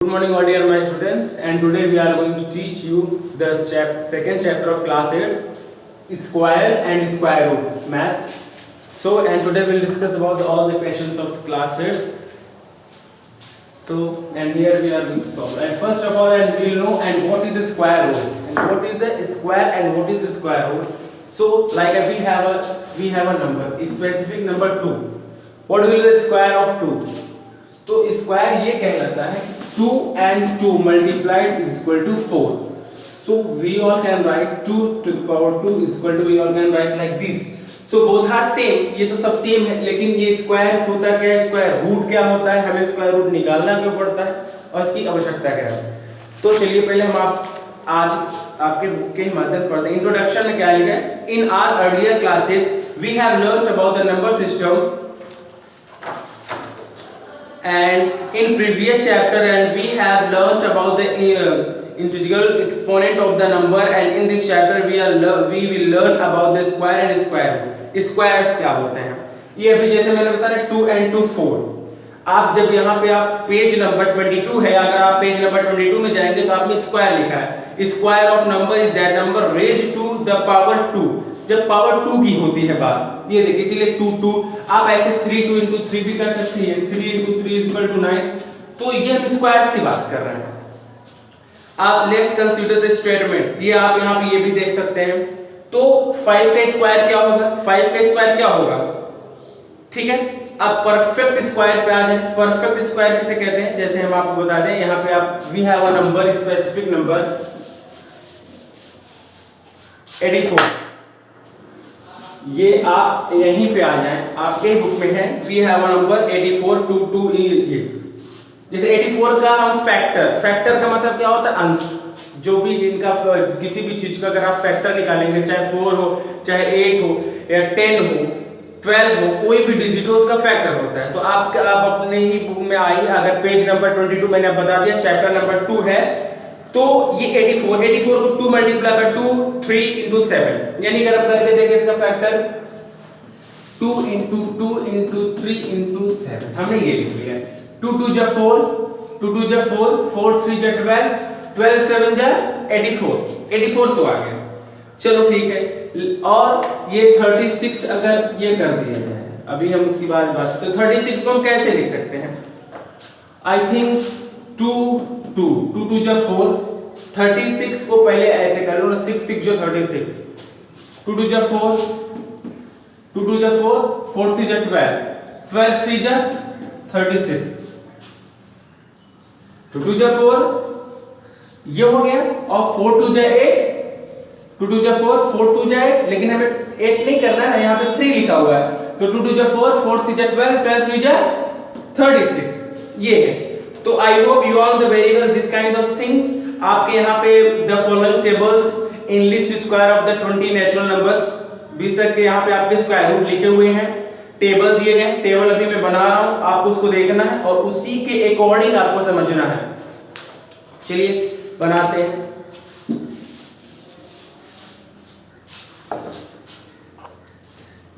Good morning, all dear my students, and today we are going to teach you the second chapter of class 8, square and square root maths. So, and today we'll discuss about all the questions of class 8. So, and here we are going to solve. And first of all, and we'll know and what is a square root, and what is a square, and what is a square root. So, like we have a number, a specific number 2. What will be the square of 2? तो square ये कहलाता है 2 and 2 multiplied is equal to 4. So we all can write 2 to the power 2 is equal to, we all can write like this. So both are same, ये तो सब same है, लेकिन ये स्क्वायर होता क्या है, स्क्वायर रूट क्या होता है, हमें स्क्वायर रूट निकालना क्यों पड़ता है और इसकी आवश्यकता क्या है. तो चलिए पहले हम आज आपके बुक के माध्यम से पढ़ते हैं. इंट्रोडक्शन में क्या लिखा है, in our earlier classes we have learned about the number system and in previous chapter and we have learnt about the integral exponent of the number, and in this chapter we will learn about the square and square root. Squares क्या होते हैं, ये अभी जैसे मैंने बताया 2 and 2 4. आप जब यहाँ पे आप पेज नंबर 22 है, अगर आप पेज नंबर 22 में जाएंगे तो आपने स्क्वायर लिखा है. Square of number is that number raised to the power 2, जब पावर 2 की होती है बात. ये देखिए इसीलिए 2 2. आप ऐसे 3 2 into 3 भी कर सकते हैं, 3 into 3 is equal to 9. तो ये हम स्क्वायर्स की बात कर रहे हैं. आप लेट्स कंसीडर द स्टेटमेंट, ये आप यहाँ पे ये भी देख सकते हैं. तो 5 का स्क्वायर क्या होगा, 5 का स्क्वायर क्या होगा, ठीक है. अब परफेक्ट स्क्वायर पे आ जाए. परफेक्ट स्क्वायर किसे कहते हैं, जैसे हम आपको बता दें, यहाँ पे आप we have a number, specific number 84. ये आप यहीं पे आ जाएं, आपके बुक में है वी हैव अ नंबर 84 2 ये. जैसे 84 का हम फैक्टर का मतलब क्या होता है, अंश. जो भी इनका किसी भी चीज का अगर आप फैक्टर निकालेंगे, चाहे 4 हो, चाहे 8 हो, या 10 हो, 12 हो, कोई भी डिजिट हो उसका फैक्टर होता है. तो आप अपने ही बुक में आइए, अगर पेज नंबर 22 मैंने बता दिया, चैप्टर नंबर 2 है, तो ये 84 को 2 मल्टीप्लाई कर 2 3 into 7, यानी अगर आप करके देखें इसका फैक्टर 2 into 2 into 3 into 7, हमने ये लिख लिया है. 2 2 जा 4, 2 2 जा 4, 4 3 जा 12, 12 7 जा 84 तो आ गया. चलो ठीक है. और ये 36 अगर ये कर दिया जाए, अभी हम उसकी बात तो 36 को हम कैसे लिख सकते हैं, आई थिंक 2 2 2 2 जा 4, 36 को पहले ऐसे कर लो ना, 6 6 जो 36, 2 2 जा 4, 2 2 जा 4, 4 3 जा 12, 12 3 जा 36, 2 2 जा 4 ये हो गया, और 4 2 जा 8, 2 2 जा 4, 4 2 जा 8, लेकिन हमें 8 नहीं करना है ना, यहाँ पे 3 लिखा हुआ है. तो 2 2 जा 4, 4 3 जा 12, 12 3 जा 36, ये है. तो I hope you all the very well this kind of things. आपके यहाँ पे the following tables in list square of the 20 natural numbers, 20 तक के यहाँ पे आपके स्क्वायर रूट लिखे हुए हैं. टेबल दिए गए, टेबल अभी मैं बना रहा हूँ, आपको उसको देखना है और उसी के अकॉर्डिंग आपको समझना है. चलिए बनाते हैं.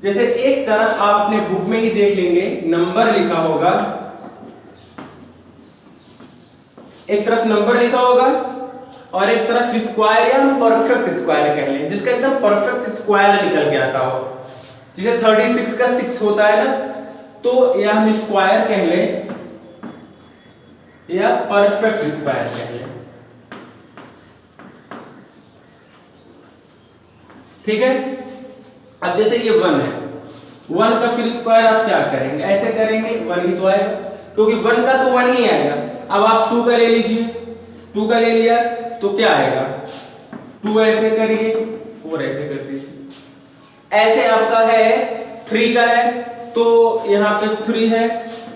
जैसे एक तरफ आप अपने बुक में ही देख लेंगे, नंबर लिखा होगा, एक तरफ नंबर लिखा होगा और एक तरफ स्क्वायर या हम परफेक्ट स्क्वायर कह लें, जिसका एकदम परफेक्ट स्क्वायर निकल के आता हो. जैसे 36 का 6 होता है ना, तो या हम स्क्वायर कह लें या परफेक्ट स्क्वायर कह लें, ठीक है. अब जैसे ये 1 है, 1 का फिर स्क्वायर आप क्या करेंगे, ऐसे करेंगे, 1 ही तो आएगा, क्योंकि 1 का तो 1 ही आएगा. अब आप 2 का ले लीजिए, 2 का ले लिया तो क्या आएगा, 2 ऐसे करिए, 4 ऐसे कर दीजिए. ऐसे आपका है 3 का है, तो यहाँ पे 3 है,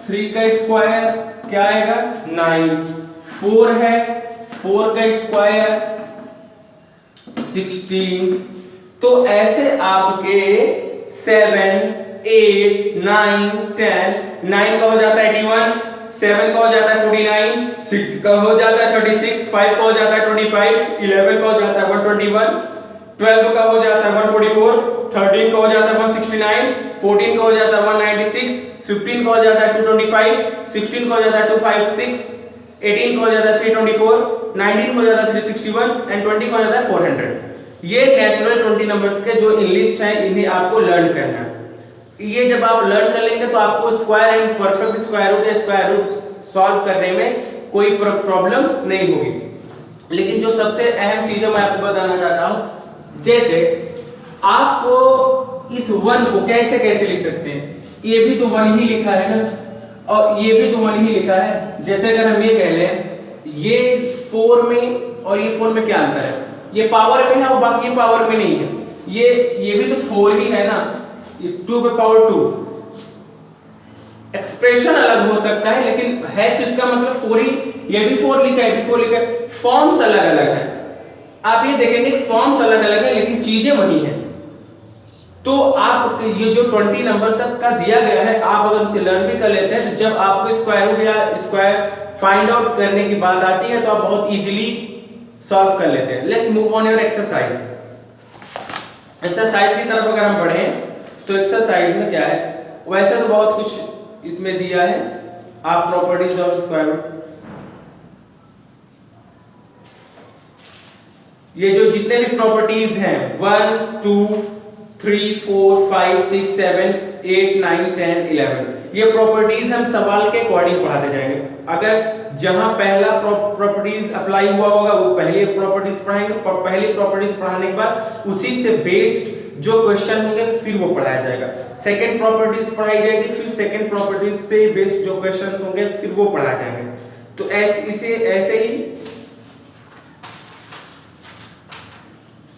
3 का स्क्वायर क्या आएगा 9. 4 है, 4 का स्क्वायर 16. तो ऐसे आपके 7 8 9 10, 9 का हो जाता है 81, 7 का हो जाता है 49, 6 का हो जाता है 36, 5 का हो जाता है 25, 11 का हो जाता है 121, 12 का हो जाता है 144, 13 का हो जाता है 169, 14 का हो जाता है 196, 15 का हो जाता है 225, 16 का हो जाता है 256, 18 का हो जाता है 324, 19 का हो जाता है 361 एंड 20 का हो जाता है 400। ये नेचुरल 20 नंबर्स के जो इन लिस्ट है इन्हें आपको लर्न करना है। ये जब आप लर्न कर लेंगे तो आपको square and perfect square root या स्क्वायर रूट सॉल्व करने में कोई प्रॉब्लम नहीं होगी। लेकिन जो सबसे अहम चीज है मैं आपको बताना चाहता हूं, जैसे आप इस 1 को कैसे कैसे लिख सकते हैं, ये भी तो 1 ही लिखा है ना, और ये भी तो 1 ही लिखा है। जैसे अगर हम ये कह लें ये 4 में और ये 4 में क्या अंतर है, ये पावर में है और बाकी ये पावर में नहीं है, ये भी तो 4 ही है ना, ये 2 पे पावर 2। एक्सप्रेशन अलग हो सकता है लेकिन है तो इसका मतलब 4 ही, ये भी 4 लिखा है, ये भी 4 लिखा है, फॉर्म्स अलग अलग है। आप ये देखेंगे फॉर्म्स अलग अलग है लेकिन चीजें वही हैं। तो आप ये जो 20 नंबर तक का दिया गया है, आप अगर उसे लर्न भी कर लेते हैं तो जब आपको स्क्वायर रूट या स्क्वायर फाइंड आउट करने की बात आती है तो आप बहुत इजीली सॉल्व कर लेते हैं। Let's move on your exercise. Exercise की तरफ अगर हम बढ़ें तो एक्सरसाइज में क्या है, वैसे तो बहुत कुछ इसमें दिया है। आप प्रॉपर्टीज ऑफ स्क्वायर रूट, ये जो जितने भी प्रॉपर्टीज हैं 1 2 3 4 5 6 7 8 9 10 11, ये प्रॉपर्टीज हम सवाल के अकॉर्डिंग पढ़ाते जाएंगे। अगर जहां पहला प्रॉपर्टीज अप्लाई हुआ होगा वो पहली प्रॉपर्टीज पढ़ाएंगे, पहली प्रॉपर्टीज पढ़ाने के बाद उसी से बेस्ड जो क्वेश्चन होंगे फिर वो पढ़ाया जाएगा। सेकंड प्रॉपर्टीज पढ़ाई जाएगी, फिर सेकंड प्रॉपर्टीज से बेस्ड जो क्वेश्चंस होंगे फिर वो पढ़ाए जाएंगे। तो ऐसे ही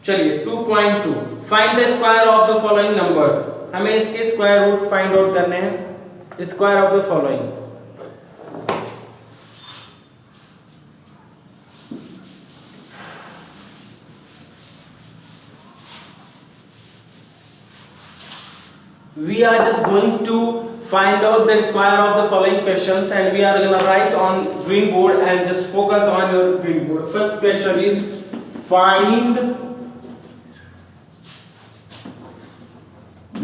चलिए 2.2 find the square of the following numbers. हमें इसके स्क्वायर रूट फाइंड आउट करने हैं। Square of the following, we are just going to find out the square of the following questions and we are going to write on green board and just focus on your green board. First question is find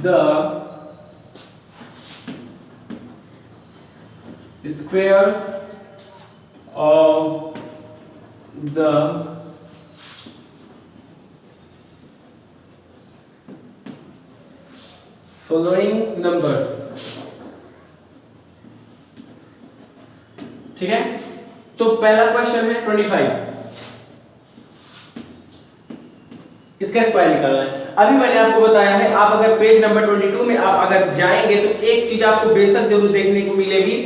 the square of the following numbers। ठीक है, तो पहला question है 25, इसका square निकालना है। अभी मैंने आपको बताया है, आप अगर पेज नंबर 22 में आप अगर जाएंगे तो एक चीज आपको बेशक जरूर देखने को मिलेगी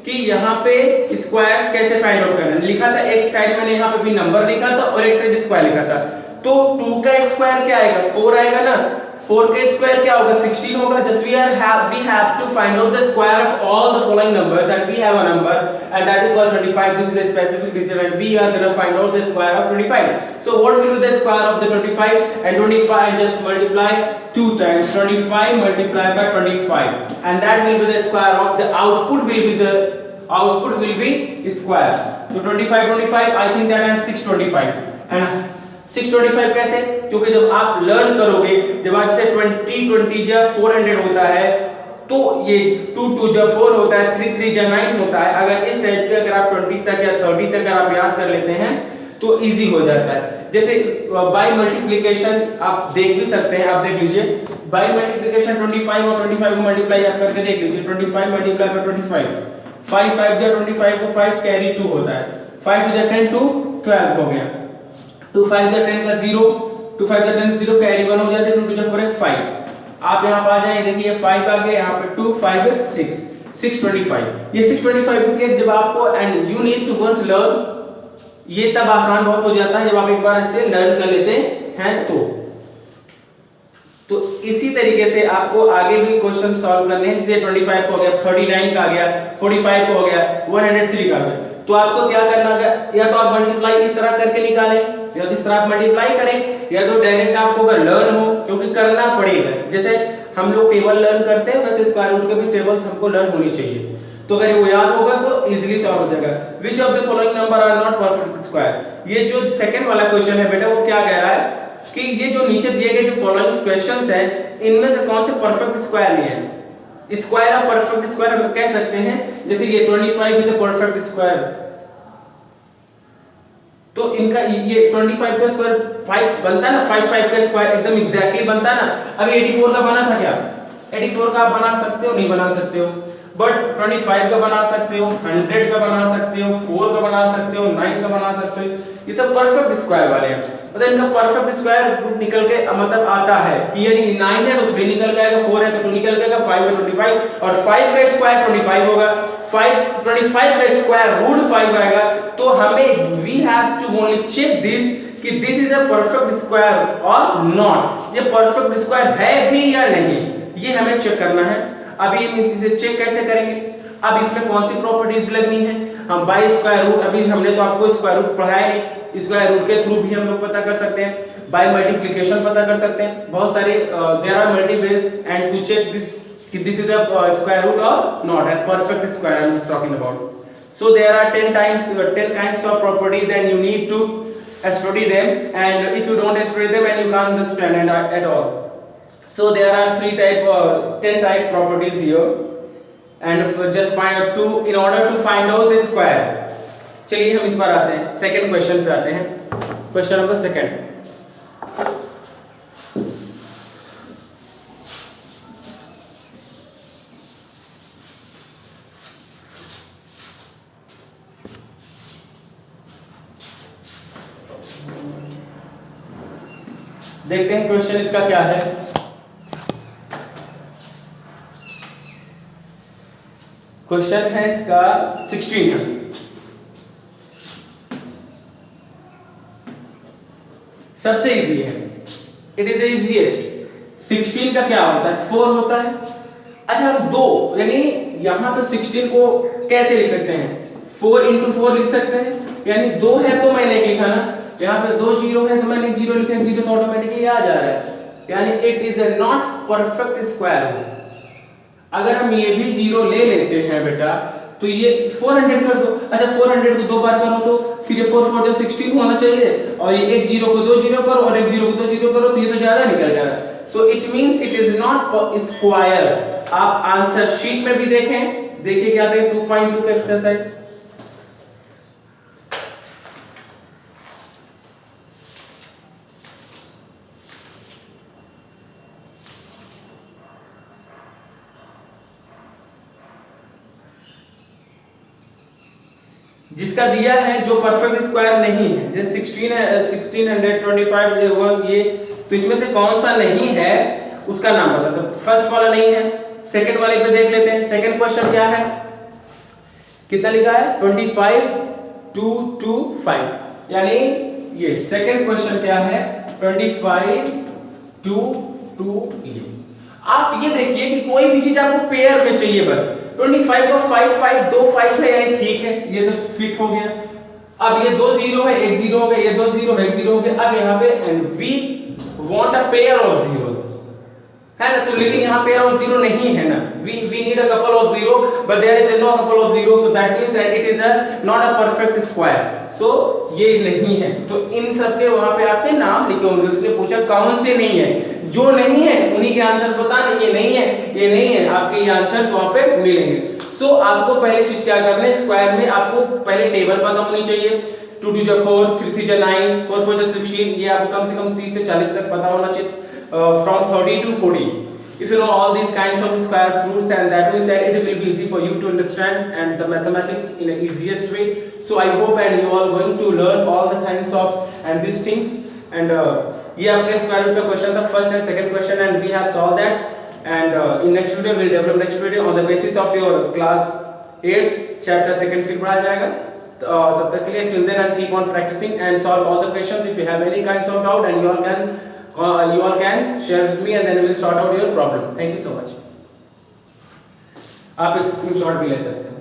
कि यहाँ पे स्क्वायर्स कैसे फाइंड आउट करना है। लिखा था एक साइड मैंने यहाँ पे भी नंबर लिखा था और एक साइड स्क्वायर लिखा था। तो 2 का स्क्वायर क्या आएगा, 4 आएगा ना, 4 का स्क्वायर क्या होगा, 16 होगा। Just we have to find out the square of all the following numbers and we have a number and that is called 25. This is a specific digit and we are going to find out the square of 25. So what will be the square of the 25? And 25 just multiply 2 times, 25 multiplied by 25 and that will be the square of the output will be square. So 25 I think that and 625 and 625 कैसे, क्योंकि जब आप learn करोगे, जब आज से 20 जा 400 होता है तो ये 2 जा 4 होता है, 3 जा 9 होता है। अगर इस टाइप के अगर आप 20 तक या 30 तक अगर आप याद कर लेते हैं तो इजी हो जाता है। जैसे बाय मल्टीप्लिकेशन आप देख भी सकते हैं, आप देख लीजिए बाय मल्टीप्लिकेशन 25 और 25 को मल्टीप्लाई आप करके देख लीजिए, 25 मल्टीप्लाई बाय 25, 5 5 जा 25 को 5 कैरी 2 होता है, 5 2 जा 10 2 12 हो गया, 2 5 जा 10 का 0, 2 5 जा 10 0 कैरी 1 हो जाते हैं, 2 2 जा 4 5। आप यहां पर आ जाए, देखिए 5 आ गए, यहां पे 2 5 6 625। ये 625 इसलिए जब आपको and you need to once learn, ये तब आसान बहुत हो जाता है जब आप एक बार इसे लर्न कर लेते हैं। तो इसी तरीके से आपको आगे भी क्वेश्चन सॉल्व करने हैं। जैसे 25 को हो गया, 39 का आ गया, 45 को हो गया, 103 का आ गया। तो आपको क्या करना है, या तो आप मल्टीप्लाई इस तरह करके निकालें या तो इस तरह आप मल्टीप्लाई करें, या तो डायरेक्ट आपको अगर लर्न हो, क्योंकि करना पड़ेगा। जैसे हम लोग टेबल लर्न करते हैं वैसे स्क्वायर रूट के भी टेबल्स हमको लर्न होनी चाहिए। तो अगर वो याद होगा तो इजीली सॉल्व हो जाएगा। Which of the following number are not perfect square. ये जो सेकंड वाला क्वेश्चन है बेटा, वो क्या कह रहा है कि ये जो नीचे दिए गए जो फॉलोइंग क्वेश्चंस हैं इनमें से कौन से परफेक्ट स्क्वायर नहीं है। स्क्वायर ऑफ परफेक्ट स्क्वायर हम कह सकते हैं, जैसे ये 25 इज अ परफेक्ट स्क्वायर, तो इनका ये 25 का स्क्वायर 5 बनता है ना, 5 का स्क्वायर एकदम एग्जैक्टली बनता है ना। अभी 84 का बना था क्या? 84 का आप बना सकते हो, नहीं बना सकते हो, बट 25 का बना सकते हो, 100 का बना सकते हो, 4 का बना सकते हो, 9 का बना सकते हो। ये सब परफेक्ट स्क्वायर वाले हैं, मतलब इनका परफेक्ट स्क्वायर रूट निकल के मतलब आता है कि यानी 9 है तो 3 निकल जाएगा, 4 है तो 2 निकल जाएगा, 5 है 25 और 5 का स्क्वायर 25 होगा, 25 का स्क्वायर रूट 5 आएगा। तो हमें we have to only check this कि this is a perfect square और नॉट, ये परफेक्ट स्क्वायर है भी या नहीं, ये हमें चेक करना है। अभी हम इसे चेक कैसे करेंगे? अब इसमें कौन सी प्रॉपर्टीज लगनी है? हम बाय स्क्वायर रूट, अभी हमने तो आपको स्क्वायर रूट पढ़ाया नहीं, स्क्वायर रूट के थ्रू भी हम लोग पता कर सकते हैं, बाय मल्टीप्लिकेशन पता कर सकते हैं, बहुत सारे there are multi ways and to check this कि this is a square root और not and perfect square I am just talking about. So there are 10 kinds of properties and you need to study them, and if you don't study them and you can't understand at all. So there are 10 type properties here, and just find out two in order to find out the square. चलिए हम इस पर आते हैं, second question पे आते हैं, question number second. देखते हैं क्वेश्चन इसका क्या है। क्वेश्चन है इसका 16 है। सबसे इजी है, इट इज इजीएस्ट। 16 का क्या होता है? 4 होता है। अच्छा हम दो यानी यहां पे 16 को कैसे लिख सकते हैं? 4 into 4 लिख सकते हैं, यानी 2 है तो मैंने एक लिखा ना, यहाँ पे 2 जीरो है तो मैंने एक जीरो लिखा, जीरो तो ऑटोमेटिकली आ जा रहा है, यानी it is a not perfect square. अगर हम ये भी जीरो ले लेते हैं बेटा तो ये 400 कर दो। अच्छा 400 को 2 बार करो तो फिर ये 4 4 जो 16 होना चाहिए, और ये एक जीरो को 2 जीरो करो और एक जीरो को 2 जीरो करो तो ये तो ज्यादा निकल जा रहा है। So it means it is not square. आप आंसर शीट में भी देखें, देखिए क्या दें 2.2 का एक्सरसाइज। जिसका दिया है जो परफेक्ट स्क्वायर नहीं है, जैसे 16 है 1625 ये, तो इसमें से कौन सा नहीं है उसका नाम बता दो। फर्स्ट वाला नहीं है, सेकंड वाले पे देख लेते हैं। सेकंड क्वेश्चन क्या है, कितना लिखा है? 25 2 2 5, यानी ये सेकंड क्वेश्चन क्या है? 25 2 2 ये। आप ये देखिए कि कोई भी चीज आपको पेयर में चाहिए, बस 25 को 5 5 2 5 है, यानी ठीक है, ये तो फिट हो गया। अब ये 2 जीरो है, एक जीरो हो गया, ये 2 जीरो है, एक जीरो हो गया। अब यहाँ पे and we want a pair of zeros, है ना, तो लेकिन यहाँ पेयर ऑफ जीरो नहीं है ना, we need a couple of zero but there is no couple of zero, so that means that it is a not a perfect square. सो ये नहीं है, तो इन सब के वहां पे आपके नाम लिखे होंगे। उसने पूछा कौन से नहीं है, जो नहीं है उन्हीं के आंसर बताने, ये नहीं है, ये नहीं है, आपके ये आंसर्स वहां पे मिलेंगे। सो आपको पहले चीज क्या करना है, स्क्वायर में आपको पहले टेबल पता होनी चाहिए। 2 2 4, 3 3 9, 4 4 16, ये आपको कम से कम 30 से 40 तक पता होना चाहिए, from 30 to 40. If you know all these kinds of square roots, then that means that it will be easy for you to understand and the mathematics in the easiest way. So I hope and you all going to learn all the kinds of and these things, and ये आपका square root का question था, first and second question, and we have solve that, and in next video will develop next video on the basis of your class 8 chapter second फिर पढ़ाया जाएगा। तब तक के लिए till then and keep on practicing and solve all the questions. If you have any kinds of doubt, and you all can share with me, and then we will sort out your problem. Thank you so much. आप एक screenshot भी ले सकते हैं।